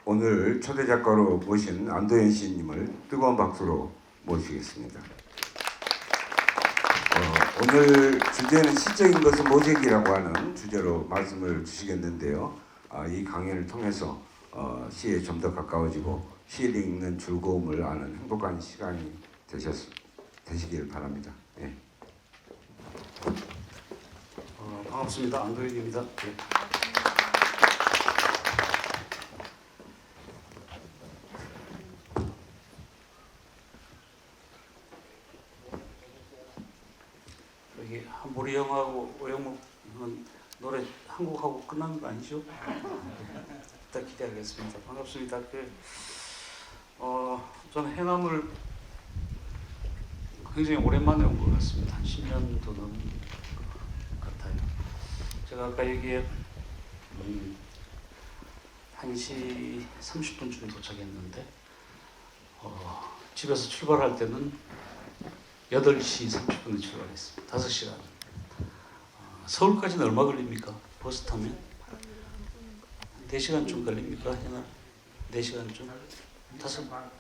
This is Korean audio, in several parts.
오늘 초대 작가로 모신 안도현 시인님을 뜨거운 박수로 모시겠습니다. 오늘 주제는 시적인 것은 모색이라고 하는 주제로 말씀을 주시겠는데요. 이 강연을 통해서 시에 좀 더 가까워지고 시를 읽는 즐거움을 아는 행복한 시간이 되시길 바랍니다. 네. 반갑습니다. 안도현입니다. 네. 여기 한보리 형하고 오영묵 형은 노래 한곡하고 끝나는 거 아니죠? 일단 기대하겠습니다. 반갑습니다. 저는 해남을 굉장히 오랜만에 온 것 같습니다. 한 10년도 넘은 것 같아요. 제가 아까 얘기에 1시 30분쯤 도착했는데 집에서 출발할 때는 8시 30분에 출발했습니다. 5시간. 서울까지는 얼마 걸립니까? 버스 타면? 4시간쯤 걸립니까? 해나? 4시간쯤? 4시간.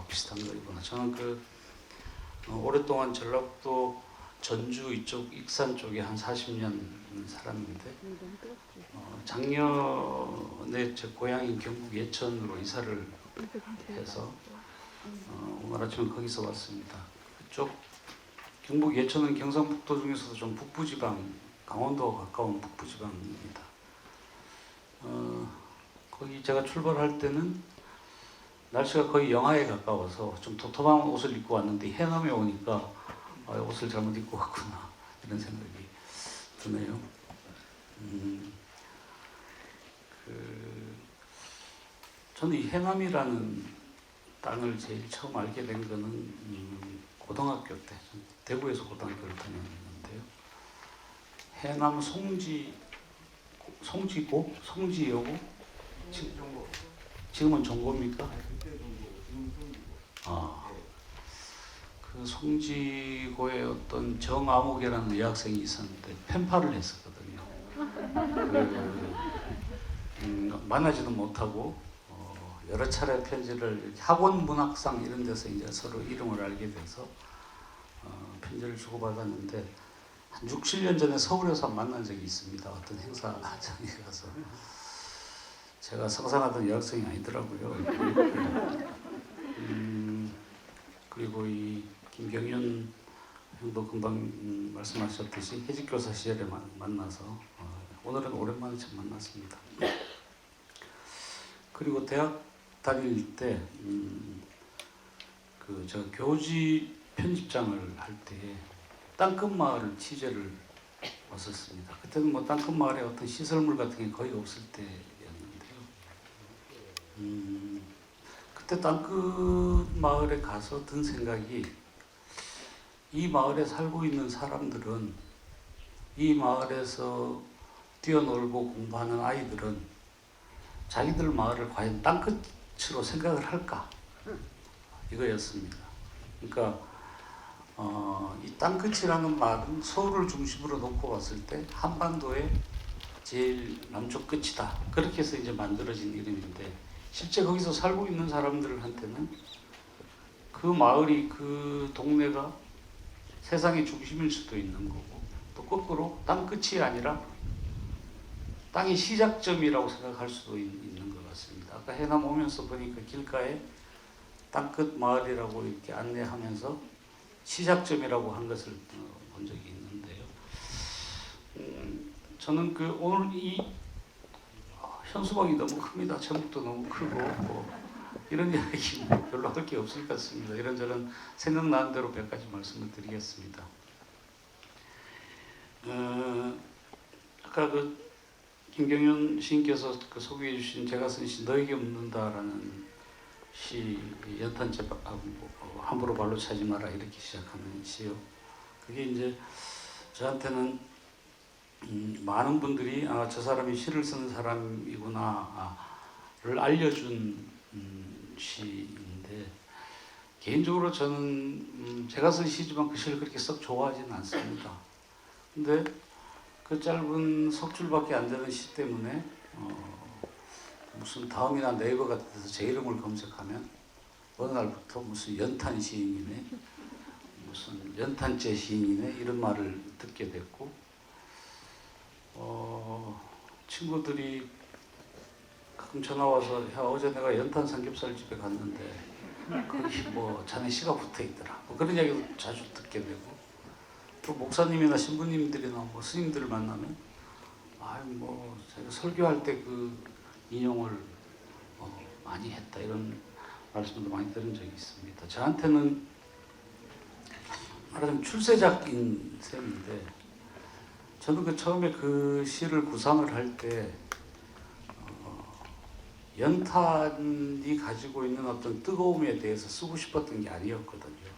비슷한 거이구나. 저는 오랫동안 전라북도 전주 이쪽 익산 쪽에 한 40년 사람인데 작년에 제 고향인 경북 예천으로 이사를 해서 오늘 아침에 거기서 왔습니다. 그쪽 경북 예천은 경상북도 중에서도 좀 북부지방, 강원도와 가까운 북부지방입니다. 거기 제가 출발할 때는 날씨가 거의 영하에 가까워서 좀 도톰한 옷을 입고 왔는데 해남에 오니까 옷을 잘못 입고 왔구나 이런 생각이 드네요. 저는 이 해남이라는 땅을 제일 처음 알게 된 거는 고등학교 때 대구에서 고등학교를 다녔는데요. 해남 송지여고 지금은 종고입니까? 그 송지고에 어떤 정아무개라는 여학생이 있었는데 펜팔을 했었거든요. 만나지도 못하고 여러 차례 편지를 학원 문학상 이런 데서 이제 서로 이름을 알게 돼서 편지를 주고받았는데 한 6, 7년 전에 서울에서 만난 적이 있습니다. 어떤 행사장에 가서 제가 상상하던 여학생이 아니더라고요. 그리고 이 김경윤 형도 금방 말씀하셨듯이 해직교사 시절에 만나서 오늘은 오랜만에 참 만났습니다. 그리고 대학 다닐 때 제가 교지 편집장을 할 때 땅끝마을 취재를 왔었습니다. 그때는 뭐 땅끝마을에 어떤 시설물 같은 게 거의 없을 때였는데요. 그때 땅끝마을에 가서 든 생각이 이 마을에 살고 있는 사람들은 이 마을에서 뛰어놀고 공부하는 아이들은 자기들 마을을 과연 땅끝으로 생각을 할까? 이거였습니다. 그러니까 이 땅끝이라는 말은 서울을 중심으로 놓고 봤을 때 한반도의 제일 남쪽 끝이다. 그렇게 해서 이제 만들어진 이름인데 실제 거기서 살고 있는 사람들한테는 그 마을이 그 동네가 세상의 중심일 수도 있는 거고 또 거꾸로 땅끝이 아니라 땅의 시작점이라고 생각할 수도 있는 것 같습니다. 아까 해남 오면서 보니까 길가에 땅끝 마을이라고 이렇게 안내하면서 시작점이라고 한 것을 본 적이 있는데요. 저는 오늘 이 현수막이 너무 큽니다. 제목도 너무 크고 이런 이야기 별로 할 게 없을 것 같습니다. 이런저런 생각나는 대로 몇 가지 말씀을 드리겠습니다. 아까 김경윤 시인께서 소개해 주신 제가 쓴 시 너에게 묻는다라는 시 연탄재 함부로 발로 차지 마라 이렇게 시작하는 시요. 그게 이제 저한테는 많은 분들이 저 사람이 시를 쓰는 사람이구나를 알려준 시인데 개인적으로 저는 제가 쓴 시지만 그 시를 그렇게 썩 좋아하지는 않습니다. 근데 그 짧은 석 줄밖에 안 되는 시 때문에 무슨 다음이나 네이버 같은 데서 제 이름을 검색하면 어느 날부터 무슨 연탄 시인이네, 무슨 연탄재 시인이네 이런 말을 듣게 됐고, 친구들이 가끔 전화 와서 야 어제 내가 연탄 삼겹살 집에 갔는데 거기 뭐 자네 시가 붙어 있더라, 뭐 그런 이야기도 자주 듣게 되고, 또 목사님이나 신부님들이나 뭐 스님들을 만나면 뭐 제가 설교할 때 그 인용을 많이 했다 이런 말씀도 많이 들은 적이 있습니다. 저한테는 말하자면 출세작인 셈인데, 저는 그 처음에 그 시를 구상을 할 때 연탄이 가지고 있는 어떤 뜨거움에 대해서 쓰고 싶었던 게 아니었거든요.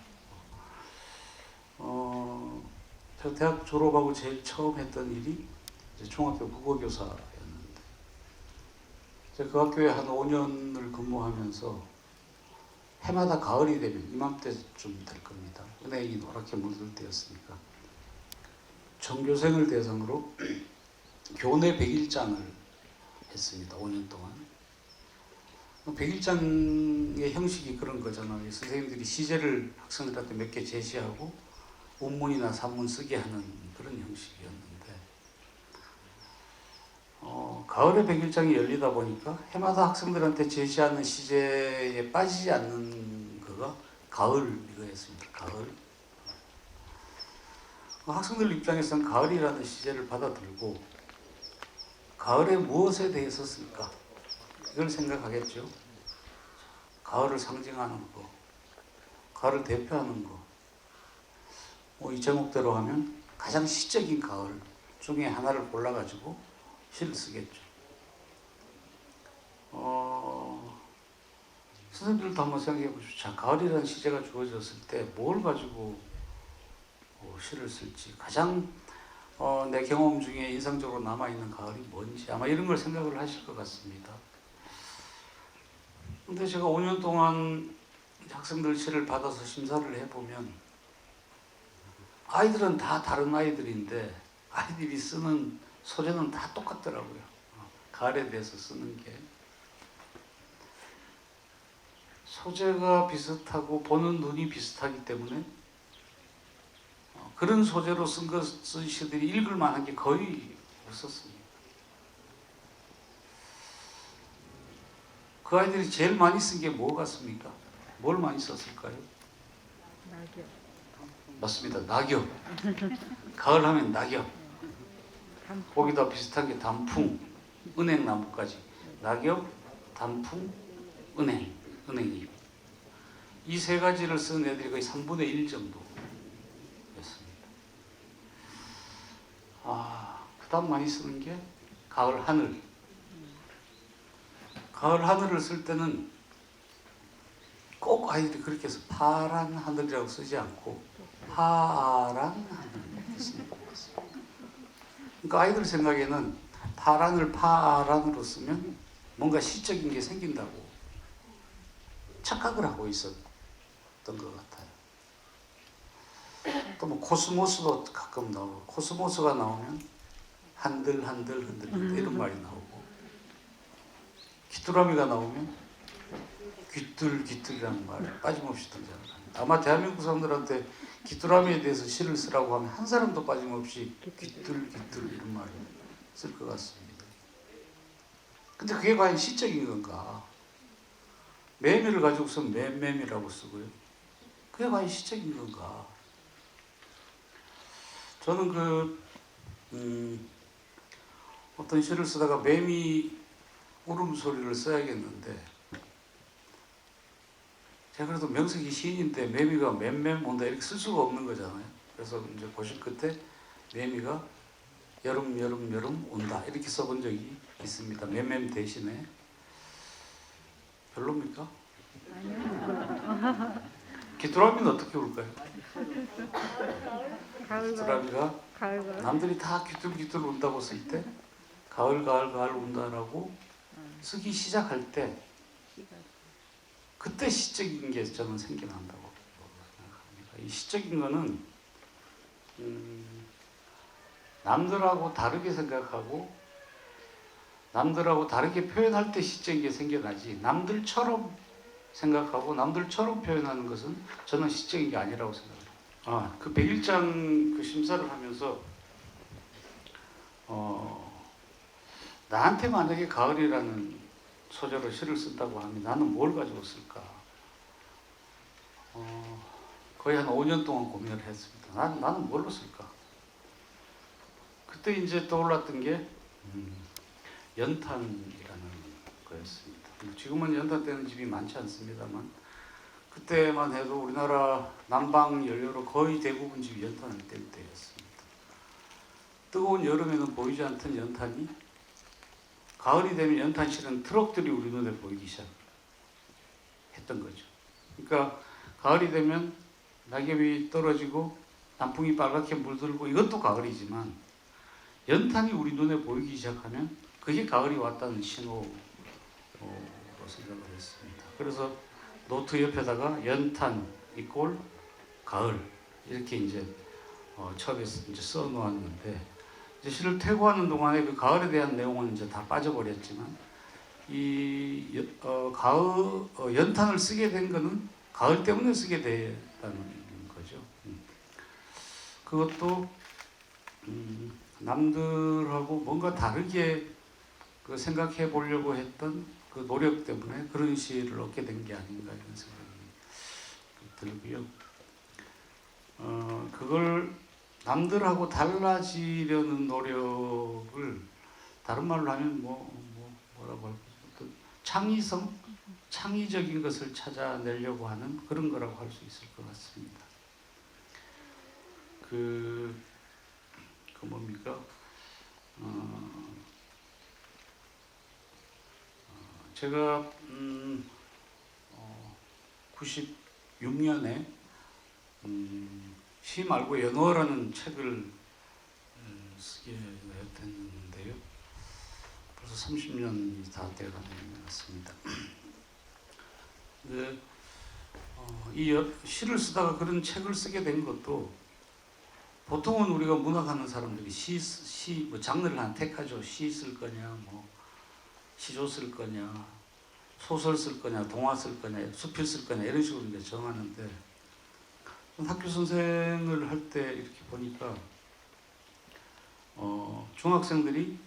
제가 대학 졸업하고 제일 처음 했던 일이 이제 중학교 국어교사였는데, 제가 그 학교에 한 5년을 근무하면서 해마다 가을이 되면 이맘때쯤 될 겁니다. 은행이 노랗게 물들 때였으니까 전교생을 대상으로 교내 100일장을 했습니다. 5년 동안. 100일장의 형식이 그런 거잖아요. 선생님들이 시제를 학생들한테 몇 개 제시하고 원문이나 산문 쓰게 하는 그런 형식이었는데, 가을에 100일장이 열리다 보니까 해마다 학생들한테 제시하는 시제에 빠지지 않는 거가 가을 이거였습니다. 가을. 학생들 입장에서는 가을이라는 시제를 받아들고 가을에 무엇에 대해서 쓸까? 이걸 생각하겠죠. 가을을 상징하는 거, 가을을 대표하는 거. 이 제목대로 하면 가장 시적인 가을 중에 하나를 골라가지고 시를 쓰겠죠. 선생님들도 한번 생각해 보십시오. 자, 가을이라는 시제가 주어졌을 때 뭘 가지고 시를 쓸지, 가장 내 경험 중에 인상적으로 남아있는 가을이 뭔지 아마 이런 걸 생각을 하실 것 같습니다. 근데 제가 5년 동안 학생들 시를 받아서 심사를 해보면 아이들은 다 다른 아이들인데 아이들이 쓰는 소재는 다 똑같더라고요. 가을에 대해서 쓰는 게 소재가 비슷하고 보는 눈이 비슷하기 때문에 그런 소재로 쓴 시들이 읽을 만한 게 거의 없었습니다. 그 아이들이 제일 많이 쓴 게 뭐 같습니까? 뭘 많이 썼을까요? 낙엽. 맞습니다. 낙엽. 가을 하면 낙엽. 단풍. 거기다 비슷한 게 단풍, 은행나무까지. 낙엽, 단풍, 은행잎. 이 세 가지를 쓴 애들이 거의 3분의 1 정도 였습니다. 그 다음 많이 쓰는 게 가을 하늘. 가을 하늘을 쓸 때는 꼭 아이들이 그렇게 해서 파란 하늘이라고 쓰지 않고 파란 하늘 쓰는 것 같습니다. 그러니까 아이들 생각에는 파란을 파란으로 쓰면 뭔가 시적인 게 생긴다고 착각을 하고 있었던 것 같아요. 또 뭐 코스모스도 가끔 나오고, 코스모스가 나오면 한들 이런 말이 나오고, 귀뚜라미가 나오면 귀뚤이라는 말이 빠짐없이 등장합니다. 아마 대한민국 사람들한테 귀뚜라미에 대해서 시를 쓰라고 하면 한 사람도 빠짐없이 귀뚤 이런 말을 쓸 것 같습니다. 근데 그게 과연 시적인 건가? 매미를 가지고 쓰면 맴매미라고 쓰고요. 그게 과연 시적인 건가? 저는 어떤 시를 쓰다가 매미 울음소리를 써야겠는데, 제가 그래도 명색이 시인인데 매미가 맴맴 온다 이렇게 쓸 수가 없는 거잖아요. 그래서 이제 고심 끝에 매미가 여름 온다 이렇게 써본 적이 있습니다. 맴맴 대신에. 별로입니까? 아니요. 귀뚜라미는 어떻게 울까요? 귀뚜라미가 가을. 남들이 다 귀뚤 운다고 쓸 때 가을 운다라고 쓰기 시작할 때 그때 시적인 게 저는 생겨난다고 생각합니다. 이 시적인 거는 남들하고 다르게 생각하고 남들하고 다르게 표현할 때 시적인 게 생겨나지 남들처럼 생각하고 남들처럼 표현하는 것은 저는 시적인 게 아니라고 생각해요. 그 101장 그 심사를 하면서 나한테 만약에 가을이라는 소재로 시를 쓴다고 하면 나는 뭘 가지고 쓸까? 거의 한 5년 동안 고민을 했습니다. 나는 뭘로 쓸까? 그때 이제 떠올랐던 게 연탄이라는 거였습니다. 지금은 연탄 떼는 집이 많지 않습니다만 그때만 해도 우리나라 난방 연료로 거의 대부분 집이 연탄을 뗄 때였습니다. 뜨거운 여름에는 보이지 않던 연탄이 가을이 되면 연탄실은 트럭들이 우리 눈에 보이기 시작했던 거죠. 그러니까 가을이 되면 낙엽이 떨어지고 단풍이 빨갛게 물들고 이것도 가을이지만 연탄이 우리 눈에 보이기 시작하면 그게 가을이 왔다는 신호로 생각을 했습니다. 그래서 노트 옆에다가 연탄 이꼴 가을 이렇게 이제 처음에 이제 써 놓았는데 이제 시를 퇴고하는 동안에 그 가을에 대한 내용은 이제 다 빠져버렸지만 이 연탄을 쓰게 된 거는 가을 때문에 쓰게 됐다는 거죠. 그것도 남들하고 뭔가 다르게 그 생각해 보려고 했던 그 노력 때문에 그런 시를 얻게 된 게 아닌가 이런 생각이 들고요. 그걸 남들하고 달라지려는 노력을 다른 말로 하면 뭐라고 할까요? 창의성, 창의적인 것을 찾아내려고 하는 그런 거라고 할 수 있을 것 같습니다. 그 뭡니까? 제가 96년에 시 말고 연어라는 책을 쓰게 됐는데요. 벌써 30년이 다 돼가는 것 같습니다. 근데 이 시를 쓰다가 그런 책을 쓰게 된 것도 보통은 우리가 문학하는 사람들이 뭐 장르를 하나 택하죠. 시 쓸 거냐, 뭐 시조 쓸 거냐, 소설 쓸 거냐, 동화 쓸 거냐, 수필 쓸 거냐 이런 식으로 이제 정하는데 학교 선생을 할 때 이렇게 보니까 중학생들이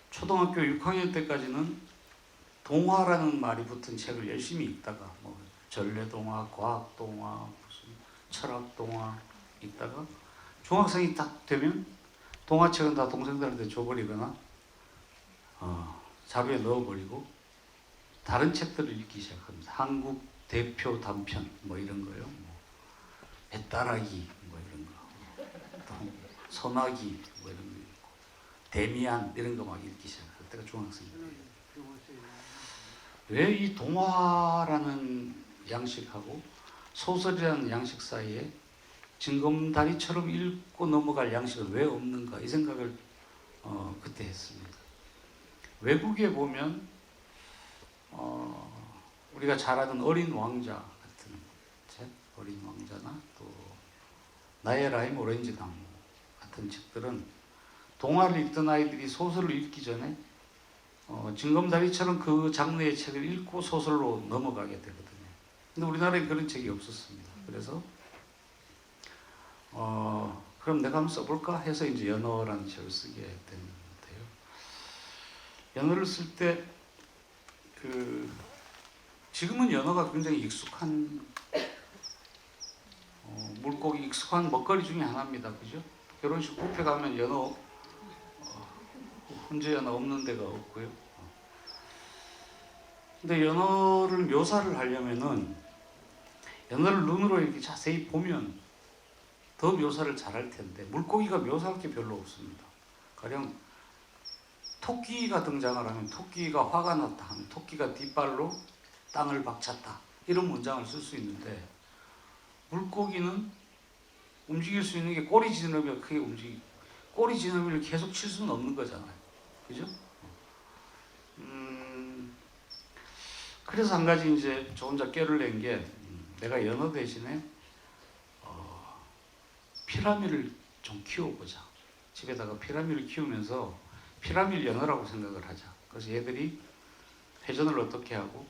초등학교 6학년 때까지는 동화라는 말이 붙은 책을 열심히 읽다가 뭐 전래동화, 과학동화, 무슨 철학동화 읽다가 중학생이 딱 되면 동화책은 다 동생들한테 줘버리거나 자루에 넣어버리고 다른 책들을 읽기 시작합니다. 한국 대표 단편 뭐 이런 거요. 배따라기 뭐 이런 거, 또 소나기 뭐 이런 거 읽고 데미안 이런 거 막 읽기 시작할 때가 중학생이에요. 왜 이 동화라는 양식하고 소설이라는 양식 사이에 징검다리처럼 읽고 넘어갈 양식은 왜 없는가 이 생각을 그때 했습니다. 외국에 보면 우리가 잘 아는 어린 왕자 같은 책, 어린 왕자나 또 나의 라임 오렌지 나무 같은 책들은 동화를 읽던 아이들이 소설을 읽기 전에 징검다리처럼 그 장르의 책을 읽고 소설로 넘어가게 되거든요. 근데 우리나라에 그런 책이 없었습니다. 그래서 그럼 내가 한번 써볼까 해서 이제 연어라는 책을 쓰게 됐는데요. 연어를 쓸 때 지금은 연어가 굉장히 익숙한 물고기 익숙한 먹거리 중에 하나입니다. 그죠? 결혼식 뷔페 가면 연어 훈제 연어 없는 데가 없고요. 근데 연어를 묘사를 하려면은 연어를 눈으로 이렇게 자세히 보면 더 묘사를 잘할 텐데 물고기가 묘사할 게 별로 없습니다. 가령 토끼가 등장을 하면 토끼가 화가 났다 하면 토끼가 뒷발로 땅을 박찼다 이런 문장을 쓸 수 있는데 물고기는 움직일 수 있는 게 꼬리 지느러미가 크게 꼬리 지느러미를 계속 칠 수는 없는 거잖아요. 그죠? 그래서 한 가지 이제 저 혼자 꾀를 낸 게 내가 연어 대신에 피라미를 좀 키워보자. 집에다가 피라미를 키우면서 피라밀 연어라고 생각을 하자. 그래서 얘들이 회전을 어떻게 하고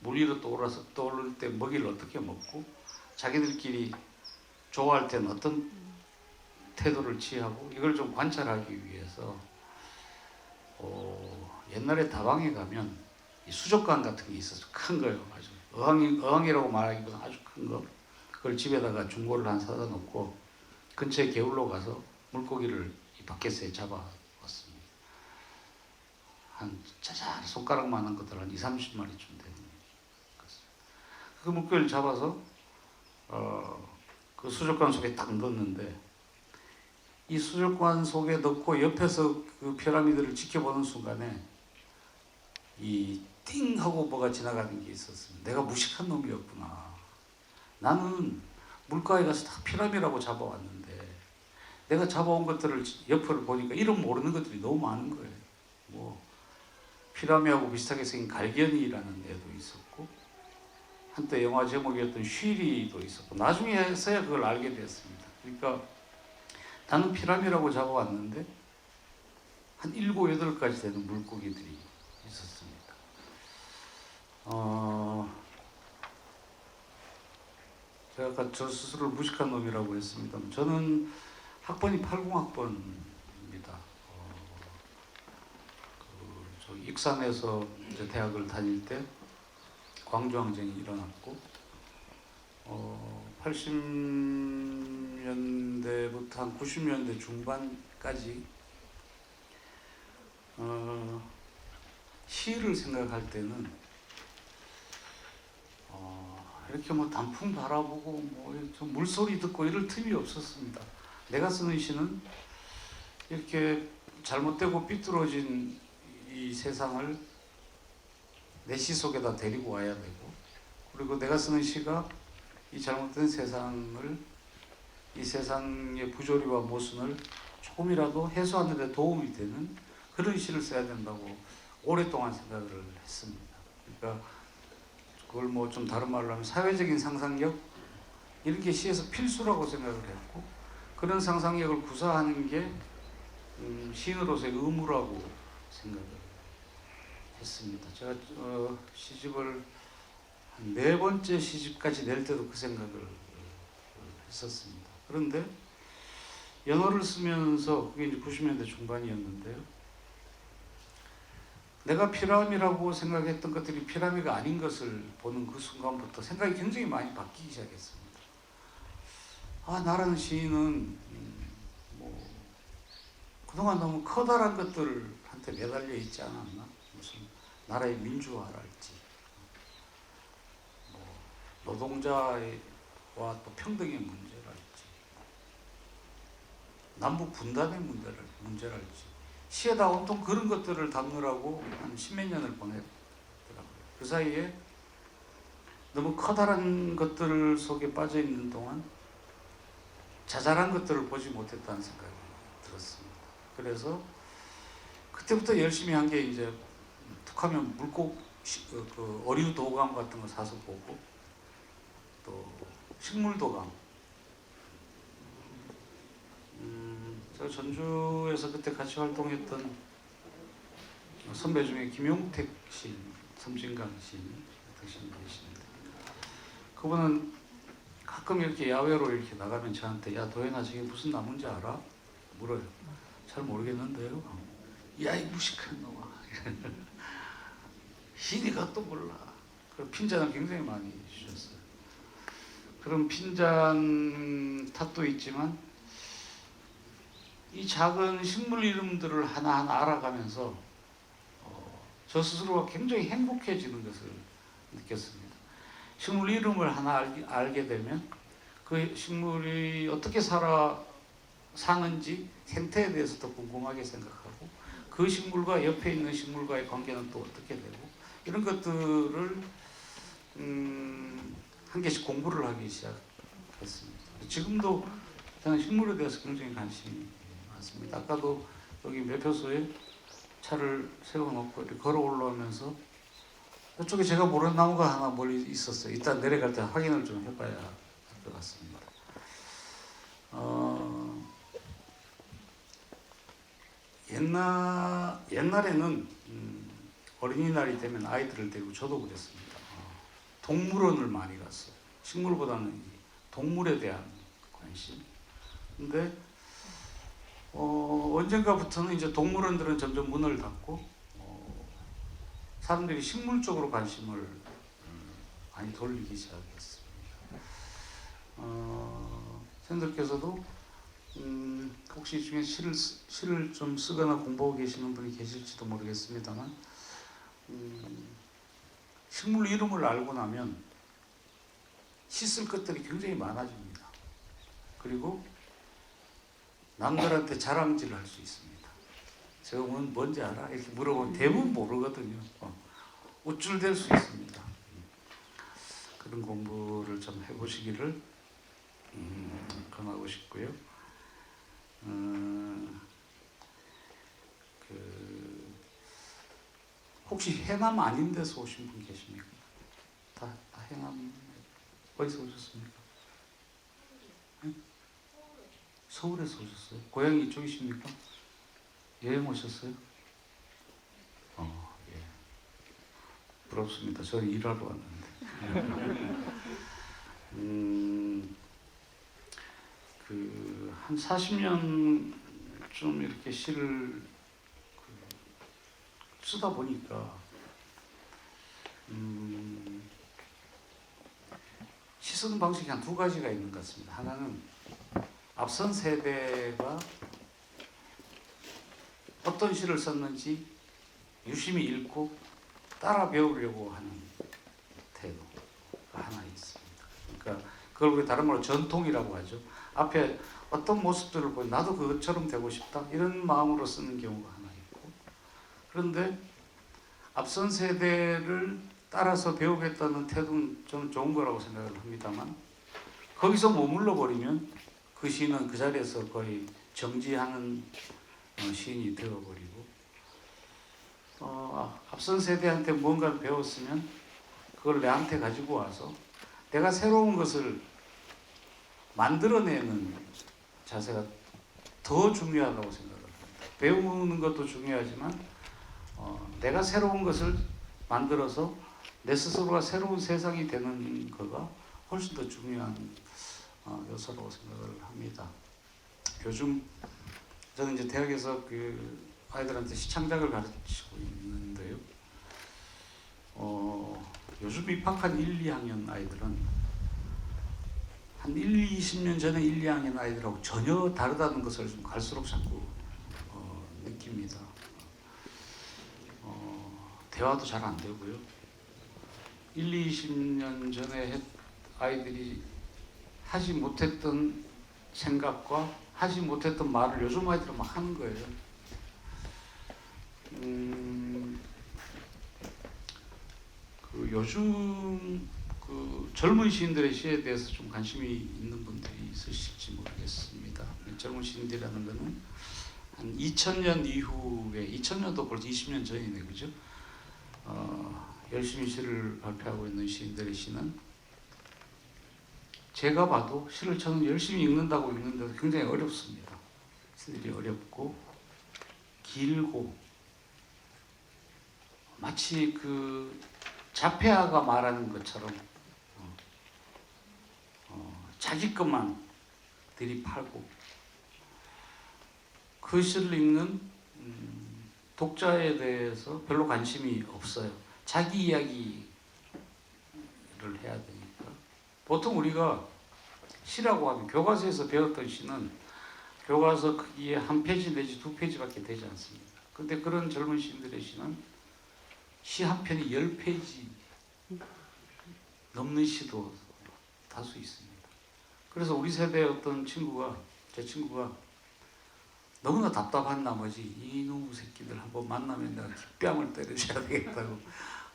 물 위로 떠오를 때 먹이를 어떻게 먹고 자기들끼리 좋아할 때는 어떤 태도를 취하고 이걸 좀 관찰하기 위해서 옛날에 다방에 가면 이 수족관 같은 게 있었어. 큰 거요. 아주 어항이라고 말하기보다 아주 큰 거. 그걸 집에다가 중고를 한 사다 놓고 근처에 개울로 가서 물고기를 이 바켓에 잡아왔습니다. 한 짜잘 손가락만한 것들 한 20-30마리쯤 되는 그 물고기를 잡아서 그 수족관 속에 딱 넣었는데 이 수족관 속에 넣고 옆에서 그 피라미드를 지켜보는 순간에 이 띵 하고 뭐가 지나가는 게 있었습니다. 내가 무식한 놈이었구나. 나는 물가에 가서 다 피라미드라고 잡아왔는데 내가 잡아온 것들을 옆을 보니까 이름 모르는 것들이 너무 많은 거예요. 뭐 피라미드하고 비슷하게 생긴 갈견이라는 애도 있었고 한때 영화 제목이었던 쉬리도 있었고 나중에서야 그걸 알게 됐습니다. 그러니까 나는 피라미드라고 잡아왔는데 한 7, 8가지 되는 물고기들이 있었습니다. 제가 아까 저 스스로를 무식한 놈이라고 했습니다. 저는 학번이 80학번입니다. 저 익산에서 이제 대학을 다닐 때 광주항쟁이 일어났고 80년대부터 한 90년대 중반까지 시를 생각할 때는 이렇게 뭐 단풍 바라보고 뭐 좀 물소리 듣고 이럴 틈이 없었습니다. 내가 쓰는 시는 이렇게 잘못되고 삐뚤어진 이 세상을 내 시 속에다 데리고 와야 되고 그리고 내가 쓰는 시가 이 잘못된 세상을 이 세상의 부조리와 모순을 조금이라도 해소하는 데 도움이 되는 그런 시를 써야 된다고 오랫동안 생각을 했습니다. 그러니까 그걸 뭐 좀 다른 말로 하면 사회적인 상상력 이런 게 시에서 필수라고 생각을 했고 그런 상상력을 구사하는 게 시인으로서의 의무라고 생각을 했습니다. 제가 시집을 한 4번째 시집까지 낼 때도 그 생각을 했었습니다. 그런데 연어를 쓰면서 그게 이제 90년대 중반이었는데요. 내가 피라미드라고 생각했던 것들이 피라미드가 아닌 것을 보는 그 순간부터 생각이 굉장히 많이 바뀌기 시작했습니다. 나라는 시인은 뭐 그동안 너무 커다란 것들한테 매달려 있지 않았나? 무슨 나라의 민주화랄지, 뭐 노동자와 또 평등의 문제랄지, 남북 분단의 문제랄지. 시에다 온통 그런 것들을 담느라고 한 10몇 년을 보냈더라고요. 그 사이에 너무 커다란 것들 속에 빠져 있는 동안 자잘한 것들을 보지 못했다는 생각이 들었습니다. 그래서 그때부터 열심히 한 게 이제 툭하면 그 어류 도감 같은 거 사서 보고 또 식물 도감. 제가 전주에서 그때 같이 활동했던 선배 중에 김용택 시인, 섬진강 시인 같은 시인이 계시는데 그분은 가끔 이렇게 야외로 이렇게 나가면 저한테 야 도현아 저게 무슨 나무인지 알아? 물어요. 잘 모르겠는데요. 야 이 무식한 놈아. 시니가 또 몰라. 그런 핀잔을 굉장히 많이 주셨어요. 그런 핀잔 탓도 있지만 이 작은 식물 이름들을 하나하나 알아가면서 저 스스로가 굉장히 행복해지는 것을 느꼈습니다. 식물 이름을 하나 알게 되면 그 식물이 어떻게 사는지 생태에 대해서 더 궁금하게 생각하고 그 식물과 옆에 있는 식물과의 관계는 또 어떻게 되고 이런 것들을 한 개씩 공부를 하기 시작했습니다. 지금도 저는 식물에 대해서 굉장히 관심이 많습니다. 아까도 여기 매표소에 차를 세워놓고 이렇게 걸어 올라오면서 이쪽에 제가 모르는 나무가 하나 멀리 있었어요. 일단 내려갈 때 확인을 좀 해봐야 할 것 같습니다. 옛날에는 어린이날이 되면 아이들을 데리고 저도 그랬습니다. 동물원을 많이 갔어요. 식물보다는 이 동물에 대한 관심. 근데 언젠가부터는 이제 동물원들은 점점 문을 닫고 사람들이 식물 쪽으로 관심을 많이 돌리기 시작했습니다. 선생님들께서도 혹시 중에 시를 좀 쓰거나 공부하고 계시는 분이 계실지도 모르겠습니다만 식물 이름을 알고 나면 시 쓸 것들이 굉장히 많아집니다. 그리고 남들한테 자랑질을 할 수 있습니다. 제가 뭔지 알아? 이렇게 물어보면 대부분 모르거든요. 우쭐댈 수 있습니다. 그런 공부를 좀 해보시기를 권하고 싶고요. 혹시 해남 아닌 데서 오신 분 계십니까? 다 해남 어디서 오셨습니까? 네? 서울에서 오셨어요? 고향이 이쪽이십니까? 여행 오셨어요? 예. 부럽습니다. 저는 일하러 왔는데. 한 40년 좀 이렇게 시를 쓰다 보니까 시 쓰는 방식이 한 두 가지가 있는 것 같습니다. 하나는 앞선 세대가 어떤 시를 썼는지 유심히 읽고 따라 배우려고 하는 태도가 하나 있습니다. 그러니까 그걸 우리 다른 말로 전통이라고 하죠. 앞에 어떤 모습들을 보고 나도 그것처럼 되고 싶다 이런 마음으로 쓰는 경우가 하나 있고, 그런데 앞선 세대를 따라서 배우겠다는 태도는 저는 좋은 거라고 생각을 합니다만 거기서 머물러 버리면 그 시는 그 자리에서 거의 정지하는 시인이 되어버리고 앞선 세대한테 뭔가를 배웠으면 그걸 내한테 가지고 와서 내가 새로운 것을 만들어내는 자세가 더 중요하다고 생각을 합니다. 배우는 것도 중요하지만 내가 새로운 것을 만들어서 내 스스로가 새로운 세상이 되는 거가 훨씬 더 중요한 요소라고 생각을 합니다. 요즘 저는 이제 대학에서 그 아이들한테 시창작을 가르치고 있는데요. 요즘 입학한 1, 2학년 아이들은 한 1, 20년 전에 1, 2학년 아이들하고 전혀 다르다는 것을 좀 갈수록 자꾸 느낍니다. 대화도 잘 안 되고요. 1, 20년 전에 아이들이 하지 못했던 생각과 하지 못했던 말을 요즘 아이들은 막 하는 거예요. 요즘 그 젊은 시인들의 시에 대해서 좀 관심이 있는 분들이 있으실지 모르겠습니다. 젊은 시인들이라는 것은 한 2000년 이후에 2000년도 벌써 20년 전이네, 그죠? 열심히 시를 발표하고 있는 시인들의 시는 제가 봐도 시를 저는 열심히 읽는다고 읽는데도 굉장히 어렵습니다. 시들이 어렵고 길고 마치 그 자폐아가 말하는 것처럼 자기 것만 들이팔고 그 시를 읽는 독자에 대해서 별로 관심이 없어요. 자기 이야기를 해야 되니까. 보통 우리가 시라고 하면 교과서에서 배웠던 시는 교과서 크기에 한 페이지 내지 두 페이지밖에 되지 않습니다. 그런데 그런 젊은 시인들의 시는 시 한 편이 10페이지 넘는 시도 다수 있습니다. 그래서 우리 세대의 어떤 제 친구가 너무나 답답한 나머지 이놈의 새끼들 한번 만나면 내가 깃뺨을 때려줘야 되겠다고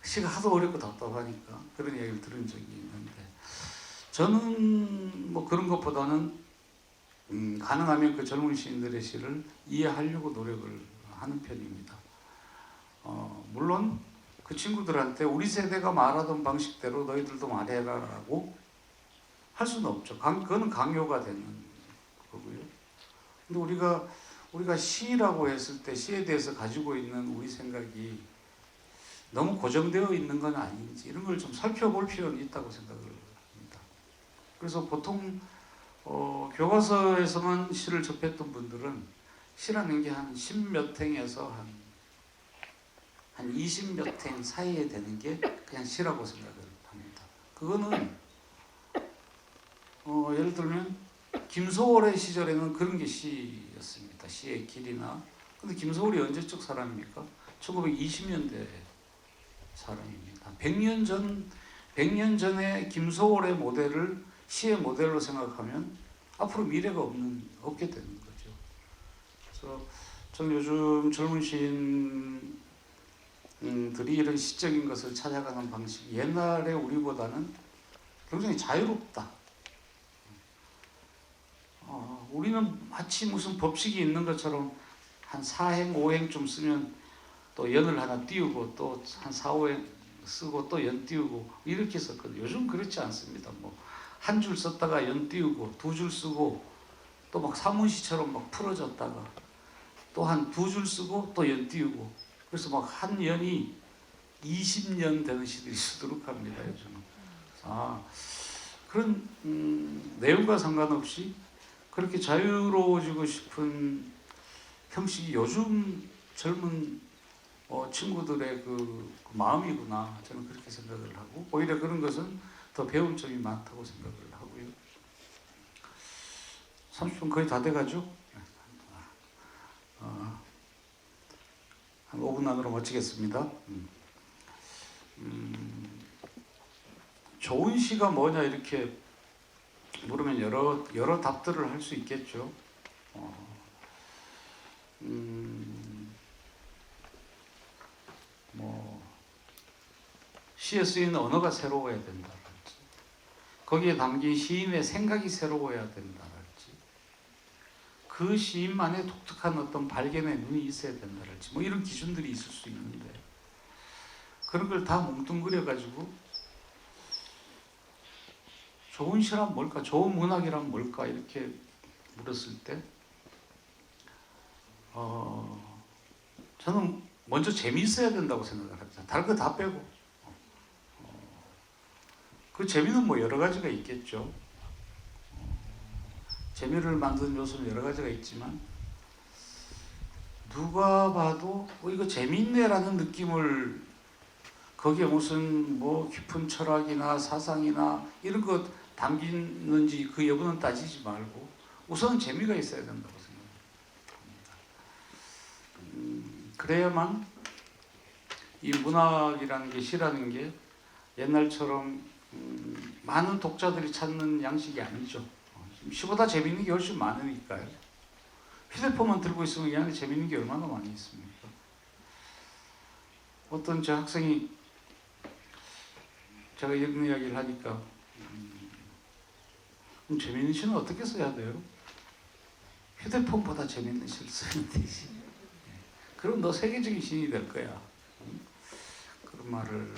시가 하도 어렵고 답답하니까 그런 이야기를 들은 적이 있는데, 저는 뭐 그런 것보다는 가능하면 그 젊은 시인들의 시를 이해하려고 노력을 하는 편입니다. 물론 그 친구들한테 우리 세대가 말하던 방식대로 너희들도 말해라라고 할 수는 없죠. 그거는 강요가 되는 거고요. 근데 우리가 시라고 했을 때 시에 대해서 가지고 있는 우리 생각이 너무 고정되어 있는 건 아닌지 이런 걸 좀 살펴볼 필요는 있다고 생각을 합니다. 그래서 보통 교과서에서만 시를 접했던 분들은 시라는 게 한 10몇 행에서 한 20몇 행 사이에 되는 게 그냥 시라고 생각을 합니다. 그거는 예를 들면 김소월의 시절에는 그런 게 시였습니다. 시의 길이나. 근데 김소월이 언제적 사람입니까? 1920년대 사람입니다. 100년 전에 김소월의 모델을 시의 모델로 생각하면 앞으로 미래가 없게 되는 거죠. 그래서 저는 요즘 젊은 시인들이 이런 시적인 것을 찾아가는 방식이 옛날에 우리보다는 굉장히 자유롭다. 우리는 마치 무슨 법칙이 있는 것처럼 한 4행, 5행쯤 쓰면 또 연을 하나 띄우고 또 한 4, 5행 쓰고 또 연 띄우고 이렇게 썼거든요. 요즘 그렇지 않습니다. 뭐 한 줄 썼다가 연 띄우고 두 줄 쓰고 또 막 사문시처럼 막 풀어졌다가 또 한 두 줄 쓰고 또 연 띄우고 그래서 막 한 연이 20년 되는 시들이 수두룩합니다. 요즘은. 그런 내용과 상관없이 그렇게 자유로워지고 싶은 형식이 요즘 젊은 친구들의 그 마음이구나 저는 그렇게 생각을 하고 오히려 그런 것은 더 배울 점이 많다고 생각을 하고요. 30분 거의 다 돼가죠? 한 5분 안으로 마치겠습니다. 좋은 시가 뭐냐 이렇게 물으면 여러 답들을 할 수 있겠죠. 시에 쓰이는 언어가 새로워야 된다랄지, 거기에 담긴 시인의 생각이 새로워야 된다랄지, 그 시인만의 독특한 어떤 발견의 눈이 있어야 된다랄지, 뭐 이런 기준들이 있을 수 있는데 그런 걸 다 뭉뚱그려 가지고 좋은 시란 뭘까, 좋은 문학이란 뭘까 이렇게 물었을 때 저는 먼저 재미있어야 된다고 생각을 합니다. 다른 거 다 빼고. 그 재미는 뭐 여러 가지가 있겠죠. 재미를 만드는 요소는 여러 가지가 있지만 누가 봐도 이거 재미있네라는 느낌을 거기에 무슨 뭐 깊은 철학이나 사상이나 이런 것 담기는지 그 여부는 따지지 말고 우선은 재미가 있어야 된다고 생각합니다. 그래야만 이 문학이라는 게 시라는 게 옛날처럼 많은 독자들이 찾는 양식이 아니죠. 시보다 재미있는 게 훨씬 많으니까요. 휴대폰만 들고 있으면 이 안에 재미있는 게 얼마나 많이 있습니까? 어떤 제 학생이 제가 이런 이야기를 하니까 그럼 재미있는 시는 어떻게 써야 돼요? 휴대폰보다 재미있는 시를 쓰면 되지. 그럼 너 세계적인 시인이 될 거야. 그런 말을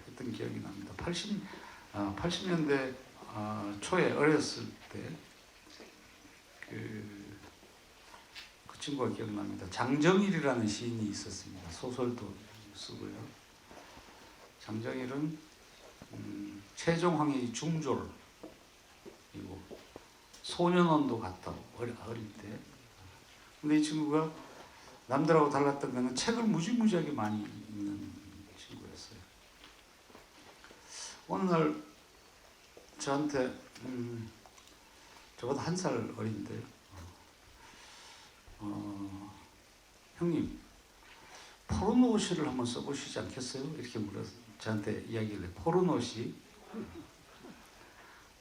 했던 기억이 납니다. 80년대 초에 어렸을 때 그 친구가 기억납니다. 장정일이라는 시인이 있었습니다. 소설도 쓰고요. 장정일은 최종황의 중졸이고 소년원도 갔다고 어릴 때. 근데 이 친구가 남들하고 달랐던 거는 책을 무지무지하게 많이 읽는 친구였어요. 어느 날 저한테 저보다 1살 어린데 형님 포르노시를 한번 써보시지 않겠어요? 이렇게 물어서 저한테 이야기를 해. 포르노시?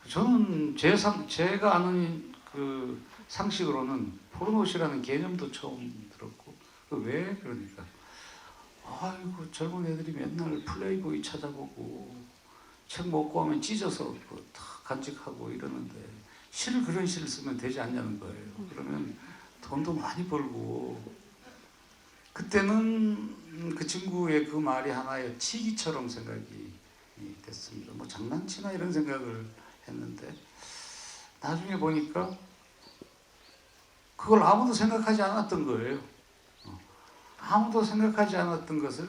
저는 제가 아는 그 상식으로는 포르노시라는 개념도 처음 들었고 왜 그러니까 아이고 젊은 애들이 맨날 플레이보이 찾아보고 책 먹고 하면 찢어서 다 간직하고 이러는데 그런 시를 쓰면 되지 않냐는 거예요. 그러면 돈도 많이 벌고 그때는 그 친구의 그 말이 하나의 치기처럼 생각이 됐습니다. 뭐 장난치나 이런 생각을 했는데 나중에 보니까 그걸 아무도 생각하지 않았던 거예요. 아무도 생각하지 않았던 것을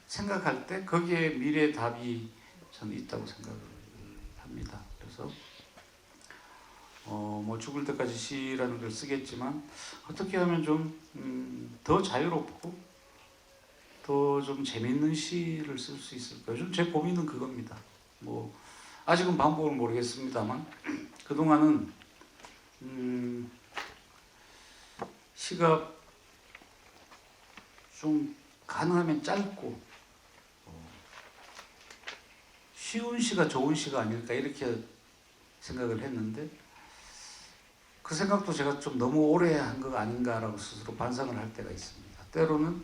생각할 때 거기에 미래의 답이 저는 있다고 생각을 합니다. 그래서 뭐 죽을 때까지 시라는 걸 쓰겠지만 어떻게 하면 좀 더 자유롭고 더 좀 재밌는 시를 쓸 수 있을까? 요즘 제 고민은 그겁니다. 뭐 아직은 방법을 모르겠습니다만 그동안은 시가 좀 가능하면 짧고 쉬운 시가 좋은 시가 아닐까 이렇게 생각을 했는데 그 생각도 제가 좀 너무 오래 한 거 아닌가라고 스스로 반성을 할 때가 있습니다. 때로는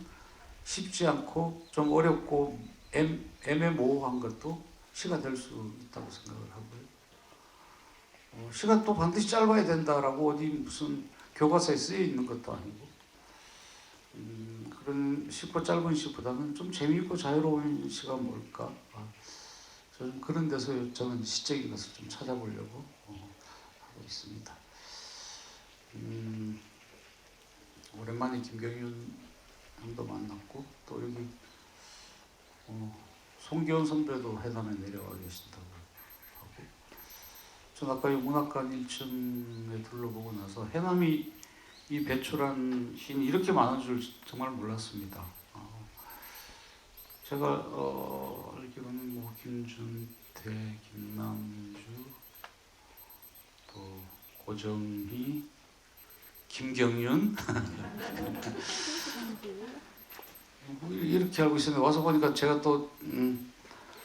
쉽지 않고 좀 어렵고 애매모호한 것도 시가 될 수 있다고 생각을 하고요. 시가 또 반드시 짧아야 된다라고 어디 무슨 교과서에 쓰여 있는 것도 아니고 그런 쉽고 짧은 시보다는 좀 재미있고 자유로운 시가 뭘까? 저는 그런 데서 저는 시적인 것을 좀 찾아보려고 하고 있습니다. 오랜만에 김경윤 형도 만났고 또 여기 송기원 선배도 해남에 내려와 계신다고 하고 전 아까 이 문학관 1층에 둘러보고 나서 해남이 이 배출한 시인이 이렇게 많은 줄 정말 몰랐습니다. 제가 알기로는 뭐 김준태, 김남주, 또 고정희, 김경윤 이렇게 알고 있었는데 와서 보니까 제가 또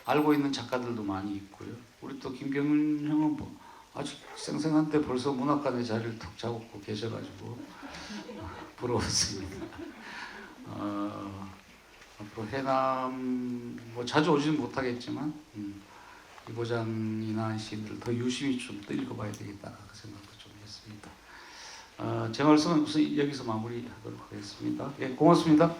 알고 있는 작가들도 많이 있고요. 우리 또 김경윤 형은 뭐 아직 생생한데 벌써 문학관의 자리를 툭 잡고 계셔가지고 부러웠습니다. 앞으로 해남 뭐 자주 오지는 못하겠지만 이보장이나 시인들 더 유심히 좀 또 읽어봐야 되겠다 그 생각도 좀 했습니다. 제 말씀은 우선 여기서 마무리하도록 하겠습니다. 예, 고맙습니다.